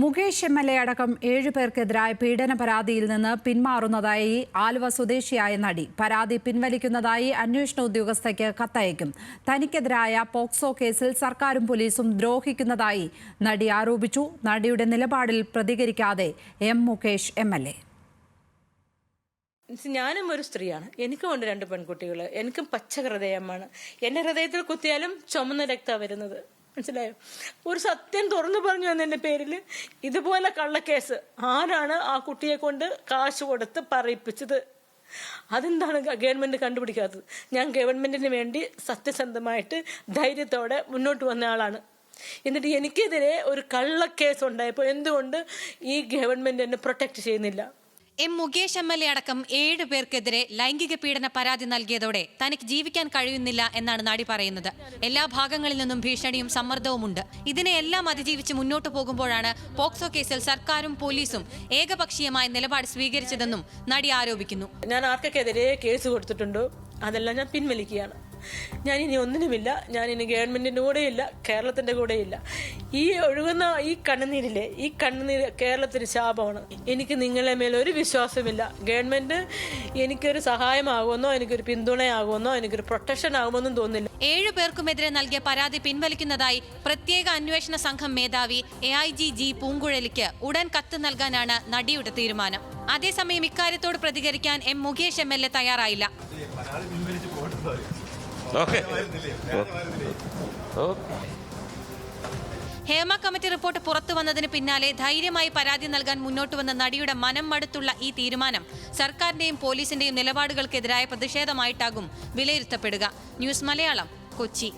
Mukesh MLA അടക്കം 7 പേർക്കെതിരായ പീഡന പരാതിയിൽ നിന്ന് പിന്മാറുന്നതായി ആലുവ സ്വദേശിയായ നടി. പരാതി പിൻവലിക്കുന്നതായി അന്വേഷണ ഉദ്യോഗസ്ഥയ്ക്ക് കത്തയക്കും. തനിക്കെതിരായ പോക്സോ കേസിൽ സർക്കാരും പോലീസും ദ്രോഹിക്കുന്നതായി നടി ആരോപിച്ചു. നടിയുടെ നിലപാടിൽ പ്രതികരിക്കാതെ മുകേഷ് എം.എൽ.എ. ഞാനും ഒരു സ്ത്രീയാണ്. എനിക്കും ഉണ്ട് 2 പെൺകുട്ടികൾ. എനിക്കും പച്ച ഹൃദയമാണ്. എന്റെ ഹൃദയത്തിൽ കുത്തിയാലും ചുമന്ന രക്തമാണ് വരുന്നത്. മനസ്സിലായോ? ഒരു സത്യം തുറന്നു പറഞ്ഞു എന്നതിന്റെ പേരിൽ ഇതുപോലെ കള്ളക്കേസ് ആരാണ് ആ കുട്ടിയെ കൊണ്ട് കാശ് കൊടുത്ത് പറയിപ്പിച്ചത്? അതെന്താണ് ഗവൺമെന്റ് കണ്ടുപിടിക്കാത്തത്? ഞാൻ ഗവൺമെന്റിന് വേണ്ടി സത്യസന്ധമായിട്ട് ധൈര്യത്തോടെ മുന്നോട്ട് വന്ന ആളാണ്. എന്നിട്ട് എനിക്കെതിരെ ഒരു കള്ളക്കേസ് ഉണ്ടായപ്പോൾ എന്തുകൊണ്ട് ഈ ഗവൺമെന്റ് എന്നെ പ്രൊട്ടക്ട് ചെയ്യുന്നില്ല? മുകേഷ് എം.എൽ.എ അടക്കം 7 പേർക്കെതിരെ ലൈംഗിക പീഡന പരാതി നൽകിയതോടെ തനിക്ക് ജീവിക്കാൻ കഴിയുന്നില്ല എന്നാണ് നടി പറയുന്നത്. എല്ലാ ഭാഗങ്ങളിൽ നിന്നും ഭീഷണിയും സമ്മർദ്ദവുമുണ്ട്. ഇതിനെയെല്ലാം അതിജീവിച്ച് മുന്നോട്ട് പോകുമ്പോഴാണ് പോക്സോ കേസിൽ സർക്കാരും പോലീസും ഏകപക്ഷീയമായ നിലപാട് സ്വീകരിച്ചതെന്നും നടി ആരോപിക്കുന്നു. ഞാൻ ആർക്കെതിരെ കേസ് കൊടുത്തിട്ടുണ്ടോ അതെല്ലാം ഞാൻ പിൻവലിക്കുകയാണ്. ഞാൻ ഇനി ഒന്നിനുമില്ല. ഞാൻ ഇനി ഗവൺമെന്റിന്റെ കൂടെയില്ല, കേരളത്തിന്റെ കൂടെയില്ല. ഈ ഒഴുകുന്ന ഈ കണ്ണുനീരില്ലേ, ഈ കണ്ണുനീര് കേരളത്തിന് ശാപമാണ്. എനിക്ക് നിങ്ങളെ മേലൊരു വിശ്വാസമില്ല. ഗവൺമെന്റ് എനിക്കൊരു സഹായമാകുമെന്നോ, എനിക്കൊരു പിന്തുണയാകുമെന്നോ, എനിക്കൊരു പ്രൊട്ടക്ഷൻ ആകുമെന്നും തോന്നുന്നില്ല. 7 പേർക്കുമെതിരെ നൽകിയ പരാതി പിൻവലിക്കുന്നതായി പ്രത്യേക അന്വേഷണ സംഘം മേധാവി AIG G പൂങ്കുഴലിക്ക് ഉടൻ കത്ത് നൽകാനാണ് നടിയുടെ തീരുമാനം. അതേസമയം ഇക്കാര്യത്തോട് പ്രതികരിക്കാൻ മുകേഷ് എം.എൽ.എ തയ്യാറായില്ല. ഹേമ കമ്മിറ്റി റിപ്പോർട്ട് പുറത്തു വന്നതിന് പിന്നാലെ ധൈര്യമായി പരാതി നൽകാൻ മുന്നോട്ട് വന്ന നടിയുടെ മനം മടുത്തുള്ള ഈ തീരുമാനം സർക്കാരിന്റെയും പോലീസിന്റെയും നിലപാടുകൾക്കെതിരായ പ്രതിഷേധമായിട്ടാകും വിലയിരുത്തപ്പെടുക. ന്യൂസ് മലയാളം, കൊച്ചി.